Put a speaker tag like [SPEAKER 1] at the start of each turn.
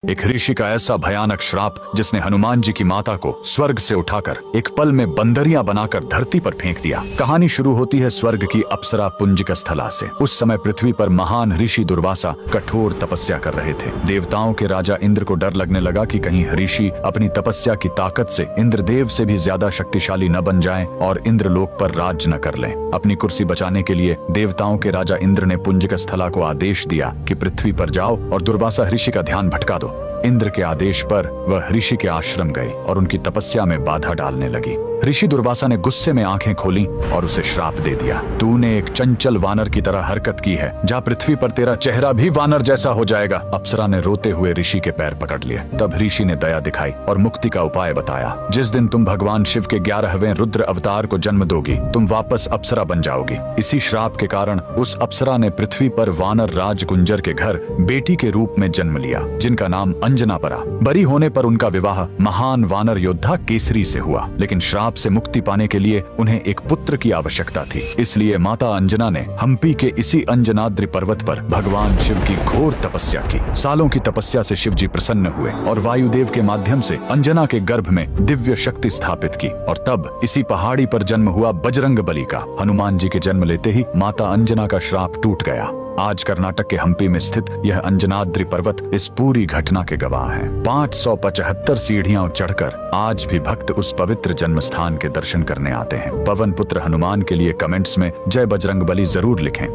[SPEAKER 1] एक ऋषि का ऐसा भयानक श्राप जिसने हनुमान जी की माता को स्वर्ग से उठाकर एक पल में बंदरिया बनाकर धरती पर फेंक दिया। कहानी शुरू होती है स्वर्ग की अप्सरा पुंजिका स्थला से। उस समय पृथ्वी पर महान ऋषि दुर्वासा कठोर तपस्या कर रहे थे। देवताओं के राजा इंद्र को डर लगने लगा कि कहीं ऋषि अपनी तपस्या की ताकत से इंद्रदेव से भी ज्यादा शक्तिशाली न बन जाएं और इंद्रलोक पर राज न कर लें। अपनी कुर्सी बचाने के लिए देवताओं के राजा इंद्र ने पुंजिका स्थला को आदेश दिया कि पृथ्वी पर जाओ और दुर्वासा ऋषि का ध्यान भटका दो। इंद्र के आदेश पर वह ऋषि के आश्रम गए और उनकी तपस्या में बाधा डालने लगी। ऋषि दुर्वासा ने गुस्से में आंखें खोली और उसे श्राप दे दिया। तूने एक चंचल वानर की तरह हरकत की है, जा पृथ्वी पर तेरा चेहरा भी वानर जैसा हो जाएगा। अप्सरा ने रोते हुए ऋषि के पैर पकड़ लिए। तब ऋषि ने दया दिखाई और मुक्ति का उपाय बताया। जिस दिन तुम भगवान शिव के 11वें रुद्र अवतार को जन्म दोगी, तुम वापस अप्सरा बन जाओगी। इसी श्राप के कारण उस अप्सरा ने पृथ्वी पर वानर राज गुंजर के घर बेटी के रूप में जन्म लिया, जिनका नाम अंजना पड़ा। बरी होने पर उनका विवाह महान वानर योद्धा केसरी से हुआ, लेकिन श्राप से मुक्ति पाने के लिए उन्हें एक पुत्र की आवश्यकता थी। इसलिए माता अंजना ने हम्पी के इसी अंजनाद्रि पर्वत पर भगवान शिव की घोर तपस्या की। सालों की तपस्या से शिव जी प्रसन्न हुए और वायुदेव के माध्यम से अंजना के गर्भ में दिव्य शक्ति स्थापित की। और तब इसी पहाड़ी पर जन्म हुआ बजरंग बली का। हनुमान जी के जन्म लेते ही माता अंजना का श्राप टूट गया। आज कर्नाटक के हम्पी में स्थित यह अंजनाद्रि पर्वत इस पूरी घटना के गवाह है। 575 सीढ़ियां चढ़कर आज भी भक्त उस पवित्र जन्म स्थान के दर्शन करने आते हैं। पवन पुत्र हनुमान के लिए कमेंट्स में जय बजरंग बली जरूर लिखें।